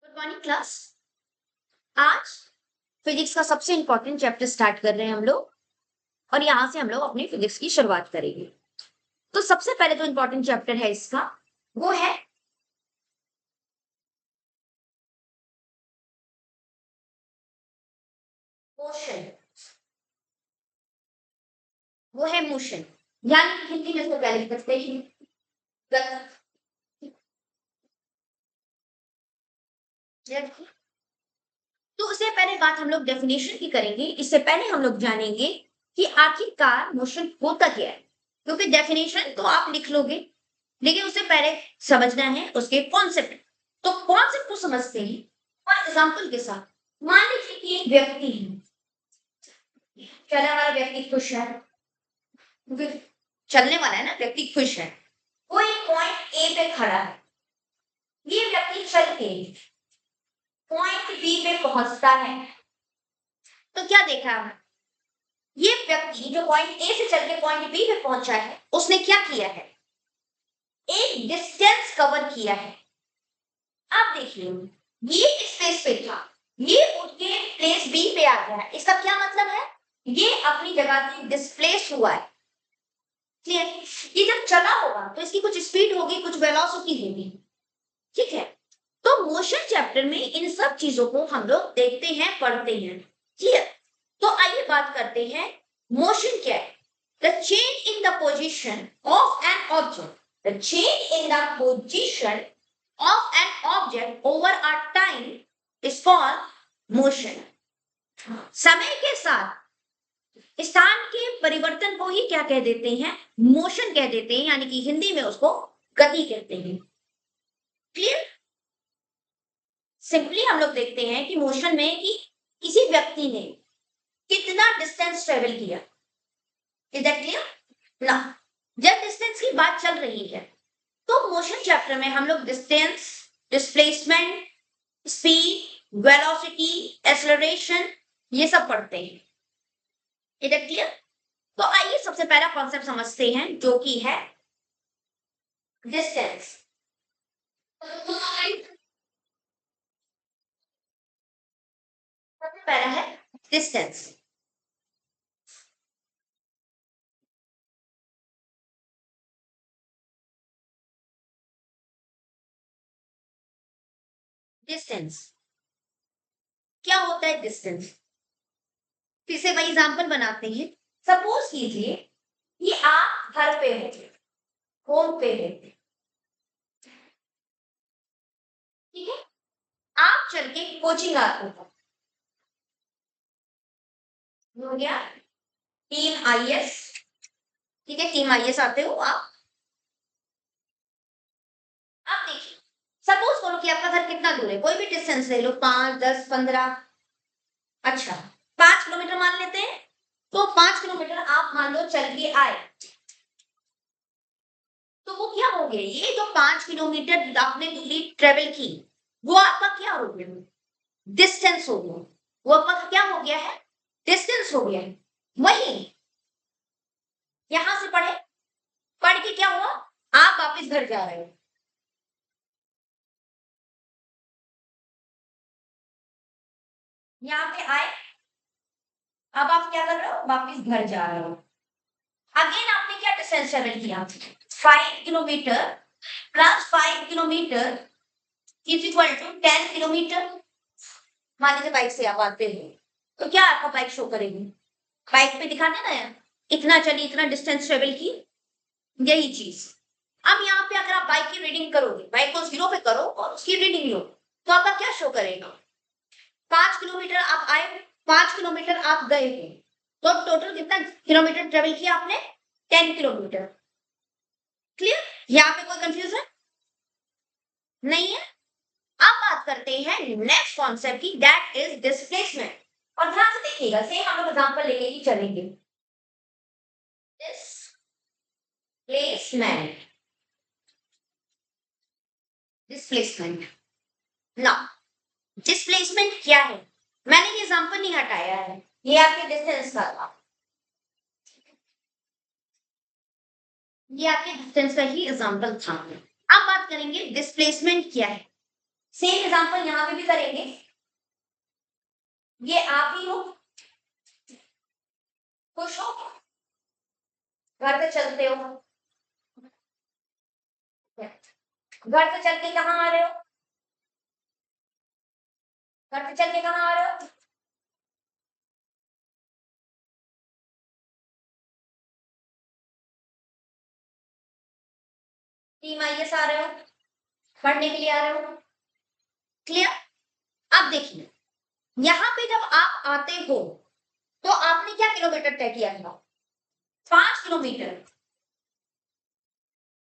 Good morning class. आज physics का सबसे इंपॉर्टेंट चैप्टर स्टार्ट कर रहे हैं हम लोग और यहाँ से हम लोग अपनी फिजिक्स की शुरुआत करेंगे। तो सबसे पहले जो इंपॉर्टेंट चैप्टर है इसका वो है मोशन। वो है मोशन, यानी कि हिंदी में इसको क्या लिख सकते हैं? गति। तो उससे पहले बात हम लोग डेफिनेशन की करेंगे। इससे पहले हम लोग जानेंगे कि आखिरकार मोशन होता क्या है, क्योंकि डेफिनेशन तो आप लिख लोगे लेकिन उससे पहले समझना है उसके कॉन्सेप्ट। तो कॉन्सेप्ट को समझते हैं और एग्जांपल के साथ। मान लीजिए कि एक व्यक्ति है, चलने वाला व्यक्ति खुश है, क्योंकि चलने वाला है ना, व्यक्ति खुश है। वो एक पॉइंट ए पे खड़ा है। ये व्यक्ति चल के पॉइंट बी पे पहुंचता है। तो क्या देखा हमने? ये व्यक्ति जो पॉइंट ए से चल के पॉइंट बी पे पहुंचा है, उसने क्या किया है? एक डिस्टेंस कवर किया है। आप देखिए, ये स्पेस पे था, ये उठ के प्लेस बी पे आ गया है। इसका क्या मतलब है? ये अपनी जगह से डिस्प्लेस हुआ है। क्लियर? ये जब चला होगा तो इसकी कुछ स्पीड होगी, कुछ वेलोसिटी होगी। ठीक है? तो मोशन चैप्टर में इन सब चीजों को हम लोग देखते हैं, पढ़ते हैं। क्लियर? तो आइए बात करते हैं मोशन क्या है। The change in the position of an object, the change in the position of an object over a time is called motion। समय के साथ स्थान के परिवर्तन को ही क्या कह देते हैं? मोशन कह देते हैं, यानी कि हिंदी में उसको गति कहते हैं। क्लियर? सिंपली हम लोग देखते हैं कि मोशन में कि किसी व्यक्ति ने कितना डिस्टेंस ट्रेवल किया। इज दैट क्लियर ना? जब डिस्टेंस की बात चल रही है तो मोशन चैप्टर में हम लोग distance, displacement, speed, velocity, acceleration ये सब पढ़ते हैं। Is it clear? तो आइए सबसे पहला कॉन्सेप्ट समझते हैं जो कि है डिस्टेंस। सबसे पहला है डिस्टेंस। डिस्टेंस क्या होता है? डिस्टेंस फिर से वही एग्जांपल बनाते हैं। सपोज कीजिए कि आप घर पे हो, होम पे हो, ठीक है? आप चल के कोचिंग आते हो, हो गया टीम आईएएस। ठीक है, टीम आईएएस आते हो आप। आप देखिए, सपोज करो कि आपका घर कितना दूर है, कोई भी डिस्टेंस ले लो, 5, 10, 15। अच्छा, 5 किलोमीटर मान लेते हैं। तो 5 किलोमीटर आप मान लो चल के आए, तो वो क्या हो गया? ये जो 5 किलोमीटर आपने दूरी ट्रेवल की, वो आपका क्या हो गया? डिस्टेंस हो गया। वो आपका क्या हो गया है? डिस्टेंस हो गया है। वही यहां से पढ़े, पढ़ के क्या हुआ? आप वापस घर जा रहे हो, यहाँ पे आए, अब आप क्या कर रहे हो? वापस घर जा रहे हो। अगेन आपने क्या डिस्टेंस ट्रेवल किया? 5 kilometre plus 5 kilometre is equal to 10 kilometre. मान लीजिए बाइक से आप आते हो, तो क्या आपका बाइक शो करेगी? बाइक पे दिखा देना है इतना चली, इतना डिस्टेंस ट्रेवल की, यही चीज। अब यहाँ पे अगर आप बाइक की रीडिंग करोगे, बाइक को 0 पे करो और उसकी रीडिंग लो, तो आपका क्या शो करेगा? 5 किलोमीटर आप आए, 5 किलोमीटर आप गए हो, तो टोटल कितना किलोमीटर ट्रेवल किया आपने? 10 किलोमीटर। क्लियर? यहाँ पे कोई कंफ्यूजन नहीं है? अब बात करते हैं नेक्स्ट कॉन्सेप्ट की, दैट इज डिस्प्लेसमेंट। और ध्यान से देखिएगा, सेम हम लोग एग्जांपल लेके ही चलेंगे। डिस्प्लेसमेंट, डिस्प्लेसमेंट ना, डिस्प्लेसमेंट क्या है? मैंने ये एग्जांपल नहीं हटाया है, ये आपके डिस्टेंस का था, ये आपके डिस्टेंस का ही एग्जांपल था। अब बात करेंगे डिस्प्लेसमेंट क्या है। सेम एग्जांपल यहाँ पे भी करेंगे। ये आप ही हो, खुश हो, घर पे चलते हो, घर से चल के कहाँ आ रहे हो, घर से चल के कहाँ आ रहे हो, TMIS आ रहे हो, पढ़ने के लिए आ रहे हो। क्लियर? अब देखिए, यहाँ पे जब आप आते हो तो आपने क्या किलोमीटर तय किया था? 5 किलोमीटर।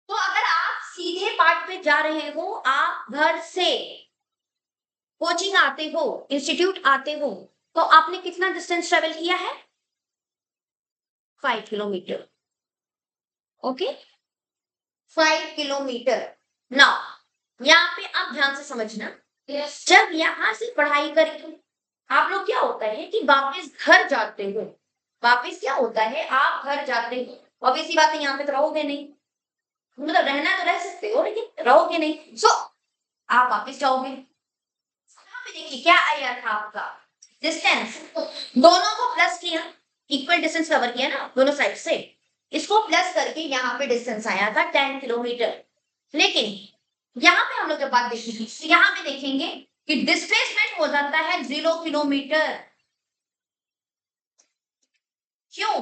तो अगर आप सीधे पार्ट पे जा रहे हो, आप घर से कोचिंग आते हो, इंस्टीट्यूट आते हो, तो आपने कितना डिस्टेंस ट्रेवल किया है? 5 किलोमीटर। Okay, 5 kilometre. नाउ यहाँ पे आप ध्यान से समझना, जब यहाँ से पढ़ाई करेंगे आप लोग, क्या होता है कि वापस घर जाते हो, वापस क्या होता है, आप घर जाते हो, ऑब्वियस सी बात है यहाँ पे तो रहोगे नहीं, मतलब रहना तो रह सकते हो लेकिन रहोगे नहीं, सो आप वापस जाओगे। यहाँ पे देखिए क्या आया था आपका डिस्टेंस, दोनों को प्लस किया, इक्वल डिस्टेंस कवर किया ना दोनों साइड से, इसको प्लस करके यहाँ पे डिस्टेंस आया था 10 किलोमीटर। लेकिन यहाँ पे हम लोग जब बात देखेंगे तो यहाँ पे देखेंगे कि डिस्प्लेसमेंट हो जाता है 0 किलोमीटर। क्यों?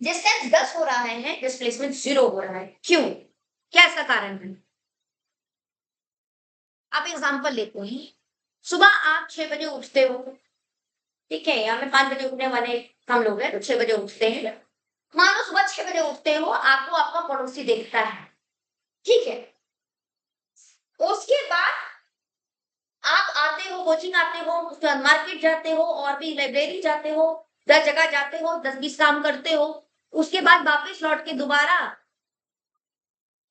डिस्टेंस 10 हो रहा है, डिस्प्लेसमेंट 0 हो रहा है, क्यों? क्या इसका कारण है? आप एग्जांपल लेते हैं, सुबह आप 6 बजे उठते हो, ठीक है, यहाँ पे 5 बजे उठने वाले हम लोग हैं, तो 6 बजे उठते हैं। मान लो सुबह 6 बजे उठते हो, आपको आपका पड़ोसी देखता है, ठीक है, उसके बाद आप आते हो, कोचिंग आते हो, उसके बाद मार्केट जाते हो, और भी लाइब्रेरी जाते हो, 10 जगह जाते हो, 10-20 काम करते हो, उसके बाद वापस लौट के दोबारा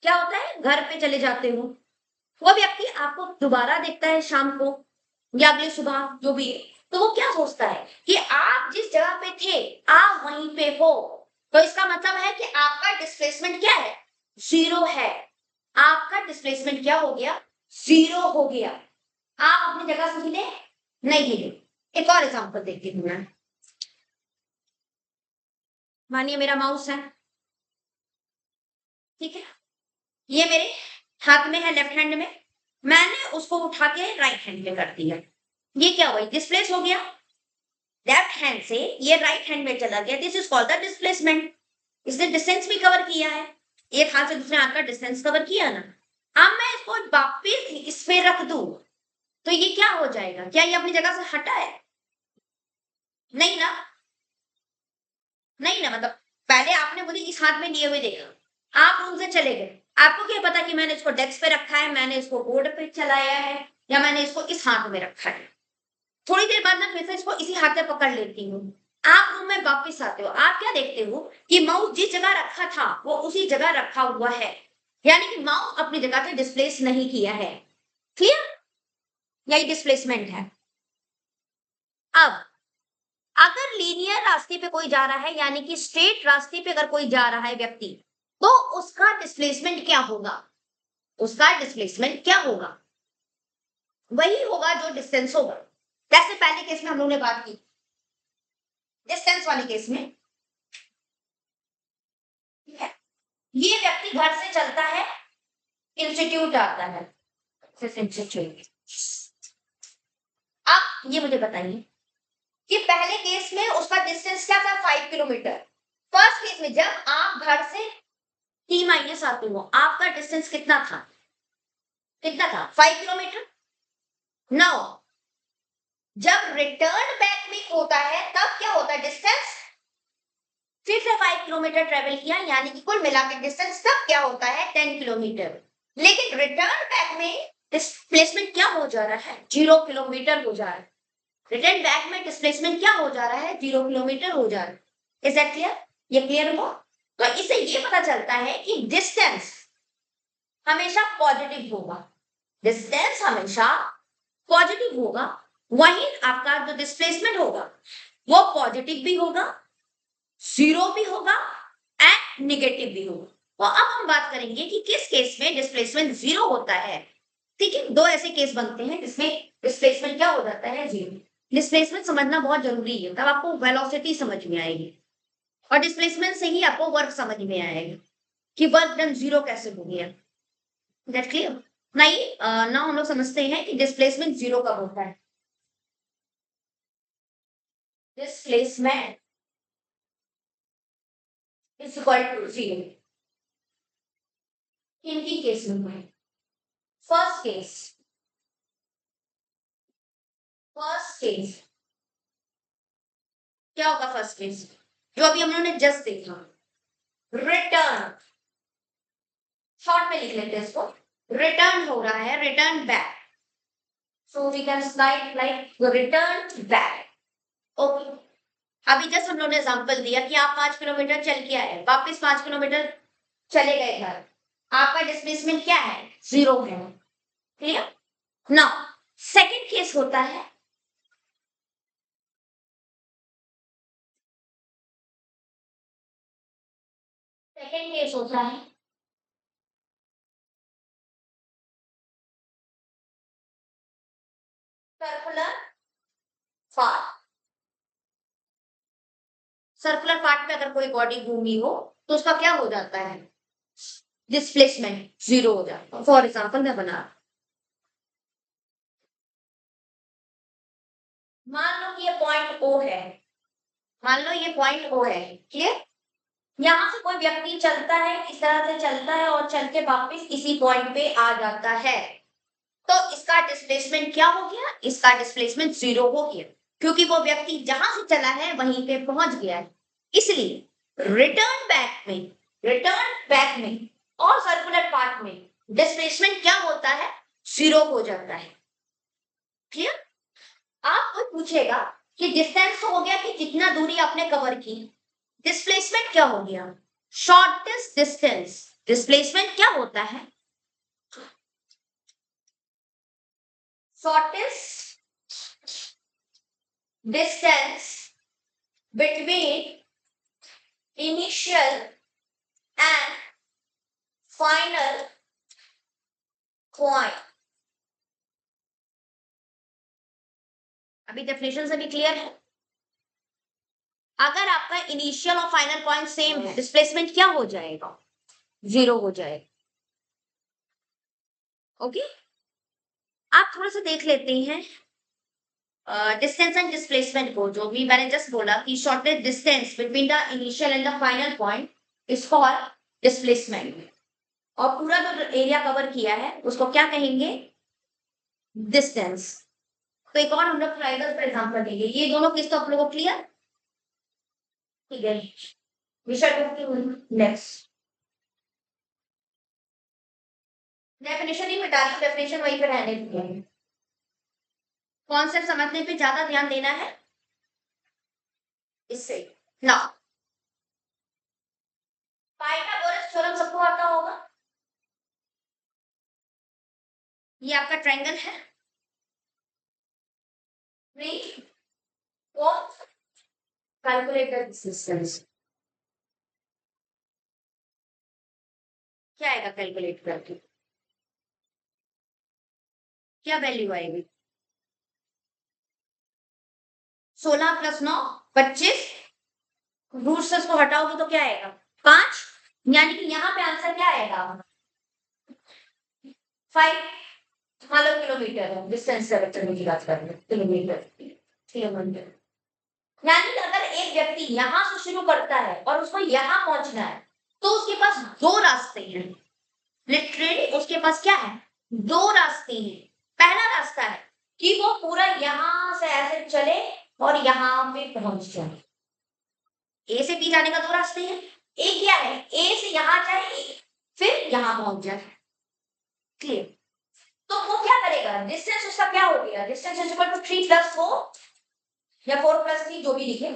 क्या होता है, घर पे चले जाते हो। वो व्यक्ति आपको दोबारा देखता है शाम को या अगली सुबह जो भी है, तो वो क्या सोचता है कि आप जिस जगह पे थे आप वहीं पे हो, तो इसका मतलब है कि आपका डिस्प्लेसमेंट क्या है, 0 है। आपका डिस्प्लेसमेंट क्या हो गया, 0 हो गया। आप अपनी जगह से हिले नहीं हिले। एक और एग्जांपल देखती हूँ मैं, मानिए मेरा माउस है, ठीक है, ये मेरे हाथ में है, लेफ्ट हैंड में, मैंने उसको उठा के राइट हैंड में कर दिया, ये क्या हुआ, डिस्प्लेस हो गया, लेफ्ट हैंड से ये राइट हैंड में चला गया, this is called the displacement. इसने डिस्टेंस भी कवर किया है, एक हाथ से दूसरे हाथ का डिस्टेंस कवर किया ना। अब मैं इसको वापिस इस पे रख दूं तो ये क्या हो जाएगा, क्या ये अपनी जगह से हटा है? नहीं ना, नहीं ना, मतलब पहले आपने मुझे इस हाथ में लिए हुए देखा, आप रूम से चले गए, आपको क्या पता कि मैंने इसको डेस्क पे रखा है, मैंने इसको बोर्ड पे चलाया है, या मैंने इसको इस हाथ में रखा है। थोड़ी देर बाद मैं फिर से इसको इसी हाथ से पकड़ लेती हूँ, आप रूम में वापस आते हो, आप क्या देखते हो कि माउस जिस जगह रखा था वो उसी जगह रखा हुआ है, यानी कि माउस अपनी जगह से डिस्प्लेस नहीं किया है। क्लियर? यही डिस्प्लेसमेंट है। अब अगर लीनियर रास्ते पे कोई जा रहा है, यानी कि स्ट्रेट रास्ते पे अगर कोई जा रहा है व्यक्ति, तो उसका डिस्प्लेसमेंट क्या होगा, उसका डिस्प्लेसमेंट क्या होगा, वही होगा जो डिस्टेंस होगा। जैसे पहले केस में हम लोगों ने बात की, डिस्टेंस वाले केस में, ठीक है, ये व्यक्ति घर से चलता है, इंस्टीट्यूट आता है, इंस्टीट्यूट। अब ये मुझे बताइए कि पहले केस में उसका डिस्टेंस क्या था, 5 किलोमीटर। फर्स्ट केस में जब आप घर से T- आते हो, आपका डिस्टेंस कितना था, कितना था, 5 किलोमीटर। नाउ जब रिटर्न बैक में होता है तब क्या होता है, डिस्टेंस फिर से 5 किलोमीटर ट्रेवल किया, यानी कि कुल मिलाकर डिस्टेंस तब क्या होता है, 10 किलोमीटर। लेकिन रिटर्न बैक में डिस्प्लेसमेंट क्या हो जा रहा है, 0 किलोमीटर हो जा रहा है। रिटर्न बैक में डिस्प्लेसमेंट क्या हो जा रहा है, 0 किलोमीटर हो जा रहा है। Is that clear? ये क्लियर हुआ? तो इससे ये पता चलता है कि डिस्टेंस हमेशा पॉजिटिव होगा, डिस्टेंस हमेशा पॉजिटिव होगा, वहीं आपका जो डिस्प्लेसमेंट होगा वो पॉजिटिव भी होगा, 0 भी होगा एंड नेगेटिव भी होगा। तो अब हम बात करेंगे कि किस केस में डिस्प्लेसमेंट 0 होता है ठीक है, दो ऐसे केस बनते हैं जिसमें डिस्प्लेसमेंट क्या हो जाता है, जीरो। डिस्प्लेसमेंट समझना बहुत जरूरी है, तब आपको वेलोसिटी समझ में आएगी और डिस्प्लेसमेंट से ही आपको वर्क समझ में आएगा कि वर्क डन जीरो कैसे हो गया। That clear? नहीं, नाउ हम लोग समझते हैं कि डिस्प्लेसमेंट जीरो कब होता है। Displacement is equal to zero किन किन केस में? फर्स्ट केस, फर्स्ट केस क्या होगा? फर्स्ट केस जो अभी हम लोगों ने जस्ट देखा, रिटर्न, शॉर्ट में लिख लेते हैं इसको, रिटर्न हो रहा है, return back, so we can write like return back. Okay, अभी जस्ट हम लोगों ने एग्जांपल दिया कि आप 5 किलोमीटर चल के आए, वापस 5 किलोमीटर चले गए घर, आपका डिस्प्लेसमेंट क्या है? जीरो है। क्लियर? नाउ सेकंड केस होता है, सेकंड केस होता है सर्कुलर पाथ। सर्कुलर पार्ट में अगर कोई बॉडी घूमी हो तो उसका क्या हो जाता है? डिस्प्लेसमेंट जीरो हो जाता है। फॉर एग्जांपल मैं बना, मान लो कि ये पॉइंट ओ है, मान लो ये पॉइंट ओ है। क्लियर? यहाँ से कोई व्यक्ति चलता है, इस तरह से चलता है और चल के वापस इसी पॉइंट पे आ जाता है, तो इसका डिस्प्लेसमेंट क्या हो गया? इसका डिस्प्लेसमेंट जीरो हो गया, क्योंकि वो व्यक्ति जहां से चला है वहीं पे पहुंच गया है। इसलिए रिटर्न बैक में और सर्कुलर पाथ में डिस्प्लेसमेंट क्या होता है? जीरो हो जाता है। क्लियर? आप कोई पूछेगा कि डिस्टेंस तो हो गया कि जितना दूरी आपने कवर की, डिस्प्लेसमेंट क्या हो गया? Shortest distance. डिस्प्लेसमेंट क्या होता है? Shortest distance between initial and final point। अभी डेफिनेशन से भी क्लियर है? अगर आपका इनिशियल और फाइनल पॉइंट सेम है, डिस्प्लेसमेंट क्या हो जाएगा? जीरो हो जाएगा। ओके, आप थोड़ा सा देख लेते हैं डिस्टेंस एंड डिस्प्लेसमेंट को, जो भी मैंने जस्ट बोला कि shortest distance between the initial and the final point is called displacement, और पूरा जो एरिया कवर किया है उसको क्या कहेंगे? डिस्टेंस। तो एक और हम लोग ट्राइंगल पर एग्जांपल देंगे। ये दोनों केस तो आप लोगों को क्लियर? ठीक है, विषय नेक्स्ट। डेफिनेशन ही मिटा दी, डेफिनेशन वहीं पे रहने दीजिए, कॉन्सेप्ट समझने पे ज्यादा ध्यान देना है इससे। ना पाइथागोरस थ्योरम सबको आता होगा। ये आपका ट्रायंगल है, कैलकुलेटर डिस्टेंस क्या आएगा? कैलकुलेट करके क्या वैल्यू आएगी? 16 + 9 25, रूट से उसको हटाओगे तो क्या आएगा? 5, यानी कि यहाँ पे आंसर क्या आएगा? 5। मान लो किलोमीटर है, डिस्टेंस करने की बात कर रहे हैं, किलोमीटर। यानी कि अगर एक व्यक्ति यहाँ से शुरू करता है और उसको यहाँ पहुंचना है, तो उसके पास दो रास्ते हैं। लिटरली उसके पास क्या है? दो रास्ते हैं। पहला रास्ता है कि वो पूरा यहाँ से ऐसे चले और यहाँ पे पहुंच जाए। ए से बी जाने का दो रास्ते हैं। एक क्या है? ए से यहाँ जाए फिर यहाँ पहुंच जाए। क्लियर? तो वो क्या करेगा? डिस्टेंस उसका क्या हो गया? डिस्टेंस इज इक्वल टू 3 + 4 या 4 + 3, जो भी लिखे।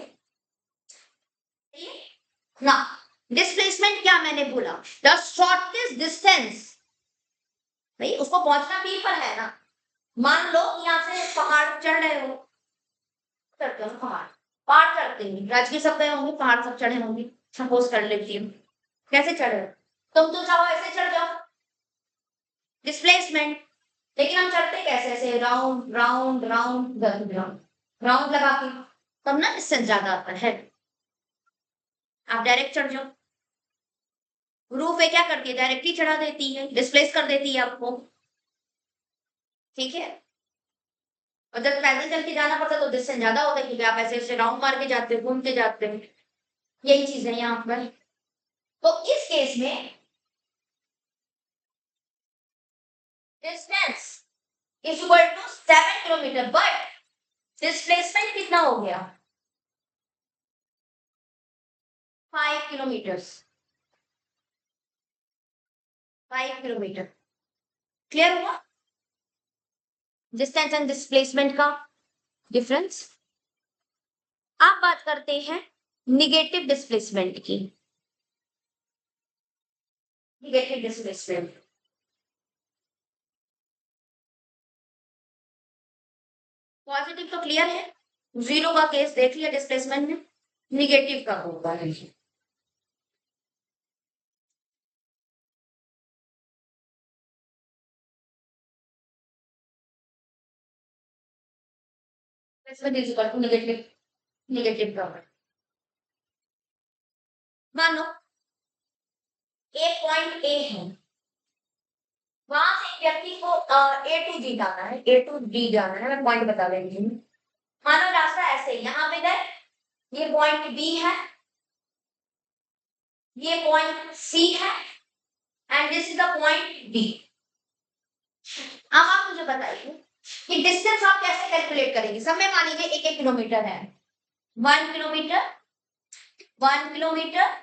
ना डिस्प्लेसमेंट क्या मैंने बोला? The shortest distance. भाई उसको पहुंचना पी पर है ना। मान लो यहाँ से पहाड़ चढ़ रहे हो, चढ़ते हो पहाड़, पहाड़ चढ़ते हैं, राजगीर सब गए होंगे, पहाड़ सब चढ़े होंगे, सपोज कर लेती हूँ। कैसे चढ़े? तुम तो चाहो ऐसे चढ़ जाओ, डिस्प्लेसमेंट लेकिन हम चढ़ते कैसे, ऐसे round round round round round लगा के, तब ना डिस्टेंस ज्यादा आता है। आप डायरेक्ट चढ़ जाओ, रूफ है क्या करती है, डायरेक्टली चढ़ा देती है, डिस्प्लेस कर देती है आपको, ठीक है। और जब पैदल चल के जाना पड़ता है तो डिस्टेंस ज्यादा होता है, क्योंकि आप ऐसे ऐसे राउंड मार के जाते हो, घूमते जाते हो। यही चीज है यहाँ पर। तो इस केस में distance is equal to 7 kilometre, but displacement कितना हो गया, 5 किलोमीटर। 5 किलोमीटर, क्लियर हुआ डिस्टेंस एंड डिस्प्लेसमेंट का डिफरेंस। आप बात करते हैं निगेटिव डिस्प्लेसमेंट की। निगेटिव डिस्प्लेसमेंट, पॉजिटिव तो क्लियर है, जीरो का केस देख लिया डिस्प्लेसमेंट में, निगेटिव का होगा है। Displacement is equal to negative, negative का। मान लो एक पॉइंट ए है, वहां से एक व्यक्ति को ए टू जी जाना है, ए टू डी जाना है, मैं पॉइंट बता देती हूँ। मानो रास्ता ऐसे, यहाँ पे गए, ये पॉइंट बी है, ये पॉइंट सी है, and this is the point D. अब आप मुझे बताइए कि डिस्टेंस आप कैसे कैलकुलेट करेंगे। सब में मान लीजिए 1-1 किलोमीटर है, 1 किलोमीटर, 1 किलोमीटर,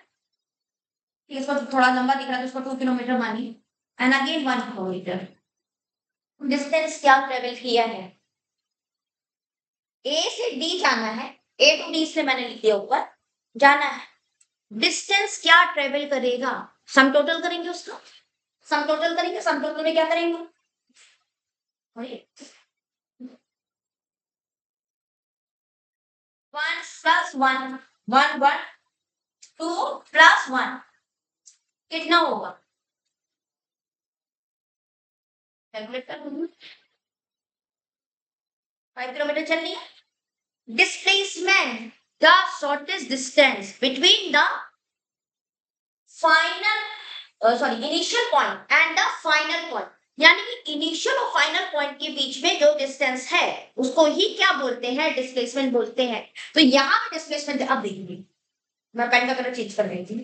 इसको तो थोड़ा लंबा दिख रहा है तो इसको 2 किलोमीटर मानिए, एंड अगेन 1 किलोमीटर। डिस्टेंस क्या ट्रेवल किया है, ए से डी जाना है, ए टू डी से मैंने लिख दिया ऊपर, जाना है। डिस्टेंस क्या ट्रेवल करेगा, सम टोटल करेंगे उसका, सम टोटल करेंगे, सम टोटल में क्या करेंगे, 1+1, 1 2+1 कितना होगा, कैलकुलेट कर दूंगी। 5 किलोमीटर चल लिया। Displacement, the shortest distance between the final sorry initial point and the final point, यानी कि इनिशियल और फाइनल पॉइंट के बीच में जो डिस्टेंस है उसको ही क्या बोलते हैं, डिस्प्लेसमेंट बोलते हैं। तो यहाँ पे डिस्प्लेसमेंट, अब देखिए मैं पेन का कलर चेंज कर रही थी,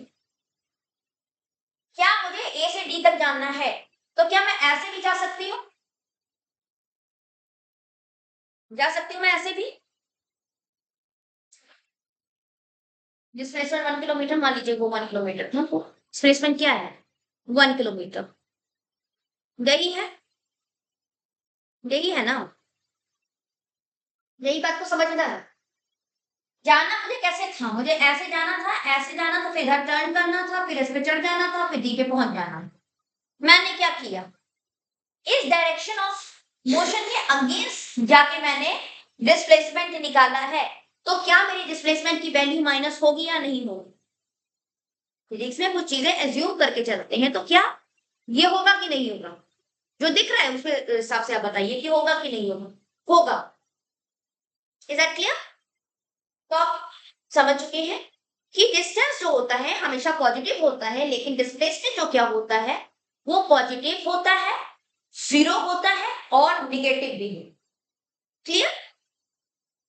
क्या मुझे ए से डी तक जाना है तो क्या मैं ऐसे भी जा सकती हूँ, जा सकती हूँ मैं ऐसे भी। डिस्प्लेसमेंट 1 किलोमीटर मान लीजिए, वो 1 किलोमीटर था, तो डिस्प्लेसमेंट क्या है 1 किलोमीटर, यही है, यही है ना, यही बात को समझना है। जाना मुझे कैसे था, मुझे ऐसे जाना था, ऐसे जाना था, फिर इधर टर्न करना था, फिर इस पे चढ़ जाना था, फिर डी पे पहुंच जाना। मैंने क्या किया, इस डायरेक्शन ऑफ मोशन के अगेंस्ट जाके मैंने डिस्प्लेसमेंट निकाला है। तो क्या मेरी डिस्प्लेसमेंट की वैल्यू माइनस होगी या नहीं होगी। फिजिक्स में कुछ चीजें एज्यूम करके चलते हैं, तो क्या ये होगा कि नहीं होगा, जो दिख रहा है उसके हिसाब से आप बताइए कि होगा कि नहीं होगा, होगा। Is that clear. तो आप समझ चुके हैं कि डिस्टेंस जो होता है हमेशा पॉजिटिव होता है, लेकिन डिस्प्लेसमेंट जो क्या होता है वो पॉजिटिव होता है, जीरो होता है और निगेटिव भी है। क्लियर।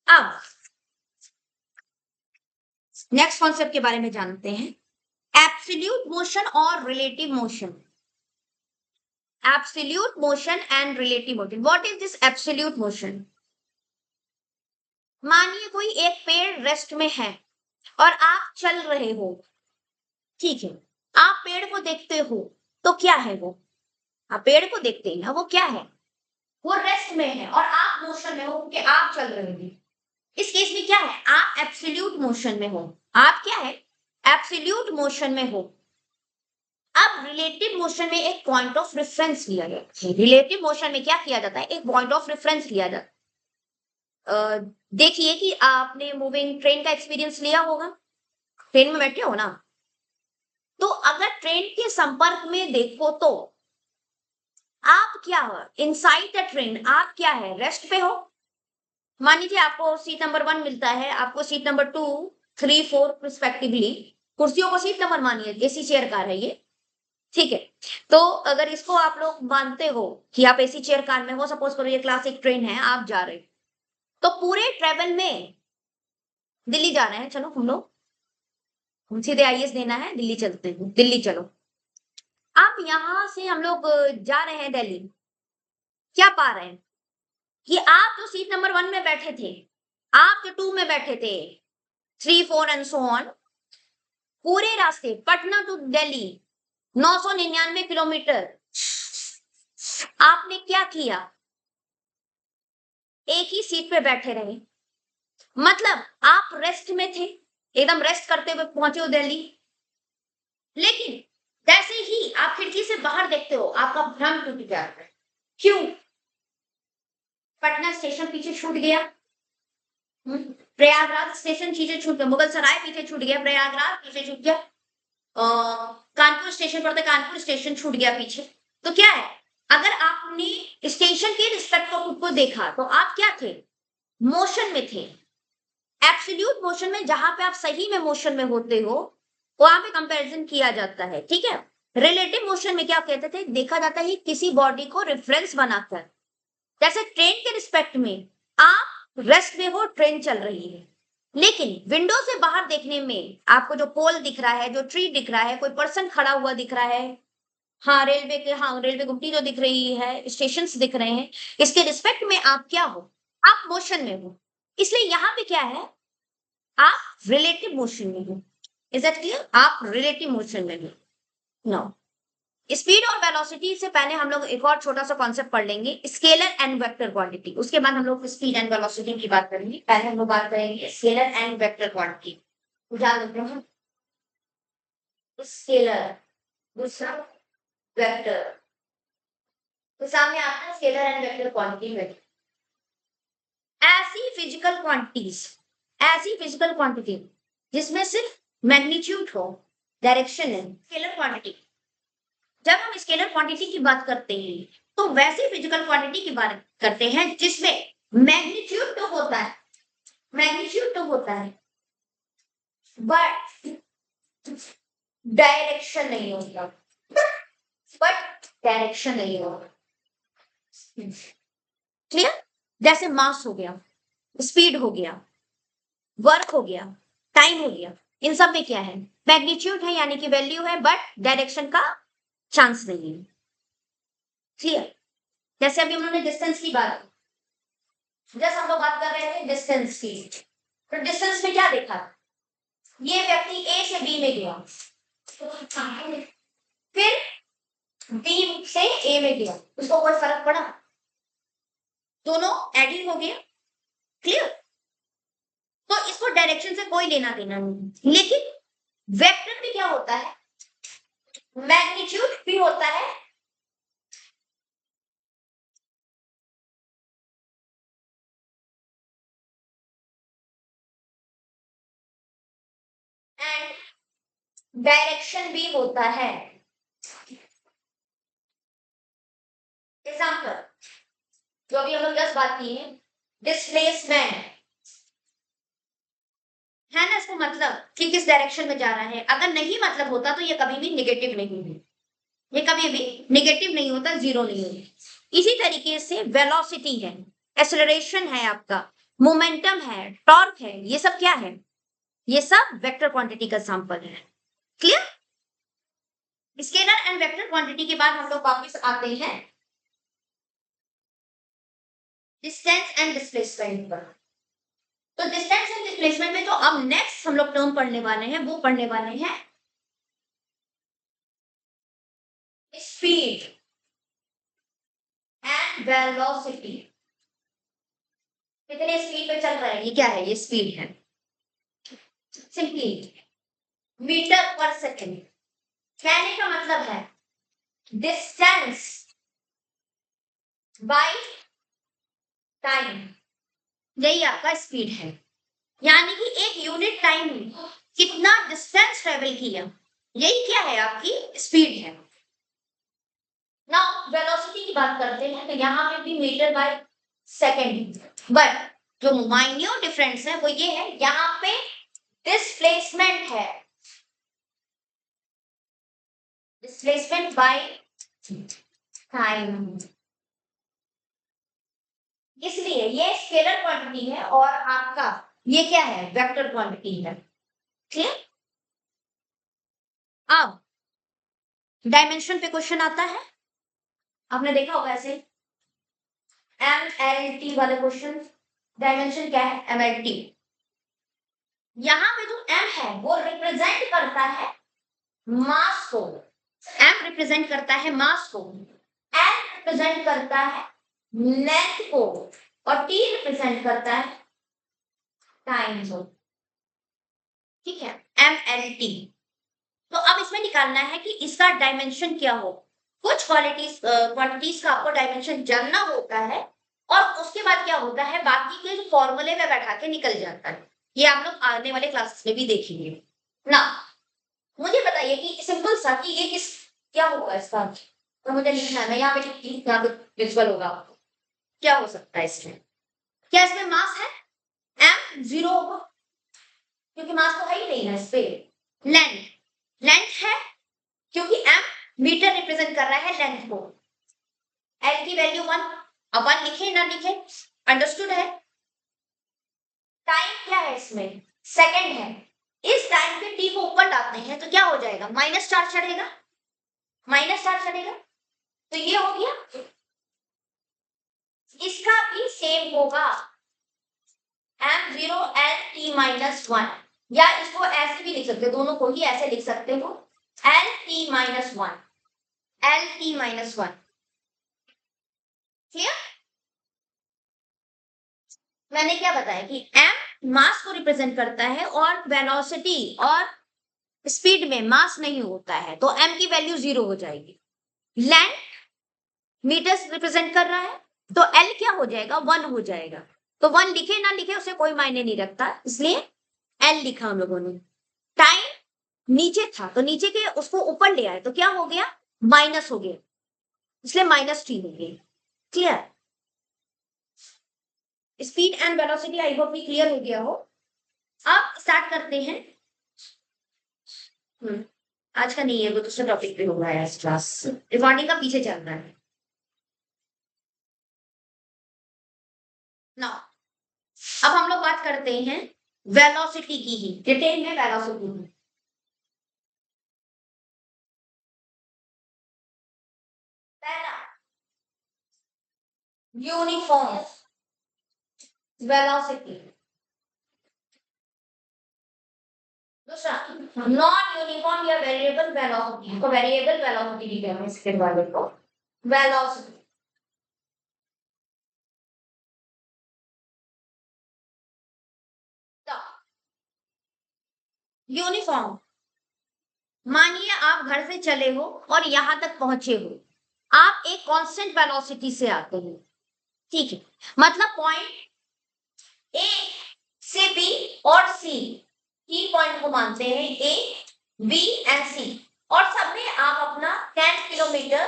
अब नेक्स्ट कॉन्सेप्ट के बारे में जानते हैं, एब्सोल्यूट मोशन और relative motion. Absolute motion and relative motion, what is this absolute motion. मानिए कोई एक पेड़ रेस्ट में है और आप चल रहे हो, ठीक है, आप पेड़ को देखते हो, तो क्या है वो, आप पेड़ को देखते हैं ना, वो क्या है, वो रेस्ट में है और आप मोशन में हो क्योंकि आप चल रहे हो। इस केस में क्या है, आप एब्सोल्यूट मोशन में हो, आप क्या है, एब्सोल्यूट मोशन में हो। अब रिलेटिव मोशन में एक पॉइंट ऑफ रेफरेंस लिया जाता है, रिलेटिव मोशन में क्या किया जाता है, एक पॉइंट ऑफ रेफरेंस लिया जाता है। देखिए कि आपने मूविंग ट्रेन का एक्सपीरियंस लिया होगा, ट्रेन में बैठे हो ना, तो अगर ट्रेन के संपर्क में देखो तो आप क्या हो इनसाइड द ट्रेन, आप क्या है रेस्ट पे हो। मान लीजिए आपको सीट नंबर 1 मिलता है, आपको सीट नंबर 2, 3, 4 रिस्पेक्टिवली, कुर्सियों को सीट नंबर मानिए, एसी चेयर कार है ये, ठीक है। तो अगर इसको आप लोग मानते हो कि आप एसी चेयर कार में हो, सपोज करो ये क्लासिक ट्रेन है, आप जा रहे हो, तो पूरे ट्रेवल में दिल्ली जा रहे हैं, चलो हम लोग, हम सीधे आईएएस देना है, दिल्ली चलते हैं, दिल्ली चलो। आप यहाँ से हम लोग जा रहे हैं दिल्ली, क्या पा रहे हैं कि आप जो सीट नंबर 1 में बैठे थे, आप जो 2 में बैठे थे, 3, 4 एंड सो ऑन, पूरे रास्ते पटना टू दिल्ली 999 किलोमीटर आपने क्या किया? एक ही सीट पे बैठे रहे। मतलब आप रेस्ट में थे, एकदम रेस्ट करते हुए पहुंचे हो दिल्ली। लेकिन जैसे ही आप खिड़की से बाहर देखते हो, आपका भ्रम टूट जाता है। क्यों? पटना स्टेशन पीछे छूट गया। प्रयागराज स्टेशन पीछे छूट गया, मुगल सराय पीछे छूट गया, प्रयागराज पीछे छूट गया, कानपुर स्टेशन पड़ता है, कानपुर स्टेशन छूट गया पीछे। तो क्या है, अगर आपने स्टेशन के रिस्पेक्ट को खुद को देखा, तो आप क्या थे? मोशन में थे। एब्सोल्यूट मोशन में, जहां पे आप सही में मोशन में होते हो, वहां पे कंपैरिजन किया जाता है, ठीक है। रिलेटिव मोशन में क्या कहते थे, देखा जाता है किसी बॉडी को रेफरेंस बनाकर। जैसे ट्रेन के रिस्पेक्ट में आप रेस्ट में हो, ट्रेन चल रही है, लेकिन विंडो से बाहर देखने में आपको जो पोल दिख रहा है, जो ट्री दिख रहा है, कोई पर्सन खड़ा हुआ दिख रहा है, हाँ रेलवे के, हाँ रेलवे गुमटी जो दिख रही है, स्टेशन दिख रहे हैं, इसके रिस्पेक्ट में आप क्या हो? आप मोशन में हो। इसलिए यहाँ पे क्या है, आप रिलेटिव मोशन में हो। Is that clear? आप रिलेटिव मोशन में हो। नो, स्पीड और वेलोसिटी से पहले हम लोग एक और छोटा सा कॉन्सेप्ट पढ़ लेंगे, स्केलर एंड वेक्टर क्वांटिटी। उसके बाद हम लोग स्पीड एंड वेलोसिटी की बात करेंगे। पहले हम लोग बात करेंगे स्केलर एंड वेक्टर क्वांटिटी। ध्यान देते हैं, स्केलर, दूसरा वेक्टर। तो सामने आता है स्केलर एंड वेक्टर क्वांटिटी में ऐसी फिजिकल क्वांटिटी जिसमें सिर्फ मैग्नीट्यूड हो, डायरेक्शन है, स्केलर क्वांटिटी। जब हम स्केलर क्वांटिटी की बात करते हैं, तो वैसी फिजिकल क्वांटिटी की बात करते हैं जिसमें मैग्नीट्यूड तो होता है, मैग्नीट्यूड तो होता है, बट डायरेक्शन नहीं होता, बट डायरेक्शन नहीं होता। क्लियर? जैसे मास हो गया, स्पीड हो गया, वर्क हो गया, टाइम हो गया, इन सब में क्या है? मैग्नीट्यूड है, यानी कि वैल्यू है, बट डायरेक्शन का चांस नहीं है। क्लियर? जैसे अभी उन्होंने डिस्टेंस की बात की, जैसे हम लोग बात कर रहे थे डिस्टेंस की, तो डिस्टेंस में क्या देखा? ये व्यक्ति ए से बी में गया, फिर बी से ए में गया, उसको कोई फर्क पड़ा? दोनों एडिंग हो गया। क्लियर? तो इसको डायरेक्शन से कोई लेना देना नहीं। लेकिन वेक्टर में क्या होता है? मैग्नीट्यूड भी होता है, एंड डायरेक्शन भी होता है। एग्जाम्पल जो अभी हम लोग 10 बात की है, डिस्प्लेसमेंट है ना, इसको मतलब कि किस डायरेक्शन में जा रहा है। अगर नहीं मतलब होता तो ये कभी भी नेगेटिव नहीं है, ये कभी भी नेगेटिव नहीं होता, जीरो नहीं होता। इसी तरीके से वेलोसिटी है, एक्सेलरेशन है, आपका मोमेंटम है, टॉर्क है, ये सब क्या है? ये सब वेक्टर क्वांटिटी का सैंपल है। Clear? Scalar and vector quantity के बाद हम लोग वापस आते हैं डिस्टेंस एंड डिस्प्लेसमेंट पर। तो डिस्टेंस एंड डिस्प्लेसमेंट में जो अब नेक्स्ट हम लोग टर्म पढ़ने वाले हैं, वो पढ़ने वाले हैं स्पीड एंड वेलोसिटी। कितने स्पीड पे चल रहा है, ये क्या है? ये स्पीड है, सिंपली मीटर पर सेकेंड। कहने का मतलब है डिस्टेंस बाय टाइम, यही आपका स्पीड है। यानी कि एक यूनिट टाइम में कितना डिस्टेंस ट्रेवल किया, यही क्या है? आपकी स्पीड है। नाउ वेलोसिटी की बात करते हैं तो यहाँ पे भी मीटर बाय सेकेंड, बट जो माइन्यूट डिफरेंस है वो ये है, यहाँ पे डिस्प्लेसमेंट है, डिस्प्लेसमेंट बाय टाइम, इसलिए ये स्केलर क्वांटिटी है और आपका ये क्या है, वेक्टर क्वांटिटी है। क्लियर? अब डायमेंशन पे क्वेश्चन आता है, आपने देखा होगा ऐसे MLT वाले क्वेश्चन, डायमेंशन क्या है, MLT। यहाँ पे जो M है वो रिप्रेजेंट करता है मास को, M रिप्रेजेंट करता है मास को, L रिप्रेजेंट करता है लेंथ को और T रिप्रेजेंट करता है टाइम को। ठीक है, MLT। तो अब इसमें निकालना है कि इसका डायमेंशन क्या हो। कुछ क्वांटिटीज का आपको डायमेंशन जानना होता है और उसके बाद क्या होता है, बाकी के जो फॉर्मूले में बैठा के निकल जाता है। ये आप लोग आने वाले क्लासेस में भी देखेंगे ना। मुझे बताइए कि सिंपल सा कि ये किस क्या होगा इसका, तो मुझे लिखना है, यहाँ पे यहाँ पे विजुअल होगा आपको। क्या हो सकता है इसमें, क्या इसमें मास है, m 0 होगा क्योंकि मास तो है ही नहीं ना इस पे। लेंथ, लेंथ है क्योंकि m मीटर रिप्रेजेंट कर रहा है लेंथ को। l की वैल्यू 1, अब 1 लिखे ना लिखे अंडरस्टूड है। टाइम क्या है इसमें, सेकंड है। इस टाइम पे t को ऊपर लाते हैं तो क्या हो जाएगा, माइनस चार्ज चढ़ेगा, माइनस चार्ज चढ़ेगा, तो ये हो गया। इसका भी सेम होगा m0 l t माइनस 1, या इसको ऐसे भी लिख सकते हो, दोनों को ही ऐसे लिख सकते हो, l t minus 1, l t minus 1। Clear? मैंने क्या बताया कि m मास को रिप्रेजेंट करता है और वेलोसिटी और स्पीड में मास नहीं होता है, तो m की वैल्यू 0 हो जाएगी। लेंथ मीटर्स रिप्रेजेंट कर रहा है तो l क्या हो जाएगा, 1 हो जाएगा। तो 1 लिखे ना लिखे उसे कोई मायने नहीं रखता, इसलिए l लिखा हम लोगों ने। टाइम नीचे था तो नीचे के उसको ऊपर ले आए तो क्या हो गया, माइनस हो गया, इसलिए माइनस t हो गया। Clear? Speed and velocity I hope भी क्लियर हो गया हो। अब स्टार्ट करते हैं। आज का नहीं है, वो दूसरा टॉपिक पे होगा आज क्लास, रिकॉर्डिंग का पीछे चल रहा है ना। अब हम लोग बात करते हैं वेलोसिटी की ही, डिटेल में वेलोसिटी की। पहला यूनिफॉर्म वेलोसिटी, दूसरा नॉन यूनिफॉर्म या वेरिएबल वेलोसिटी, को वेरिएबल वेलोसिटी भी कहते हैं इसके वाले को वेलोसिटी। तो यूनिफॉर्म, मानिए आप घर से चले हो और यहां तक पहुंचे हो, आप एक कांस्टेंट वेलोसिटी से आते हो, ठीक है, मतलब पॉइंट ए से बी और सी की पॉइंट को मानते हैं ए बी एंड सी, और सब में आप अपना 10 किलोमीटर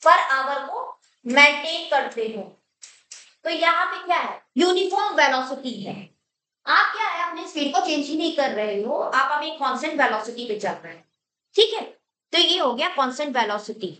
पर आवर को मेंटेन करते हो। तो यहाँ पे क्या है, यूनिफॉर्म वेलोसिटी है। आप क्या है, अपने स्पीड को चेंज ही नहीं कर रहे हो, आप अभी कांस्टेंट वेलोसिटी पे चल रहे हैं, ठीक है। तो ये हो गया कांस्टेंट वेलोसिटी।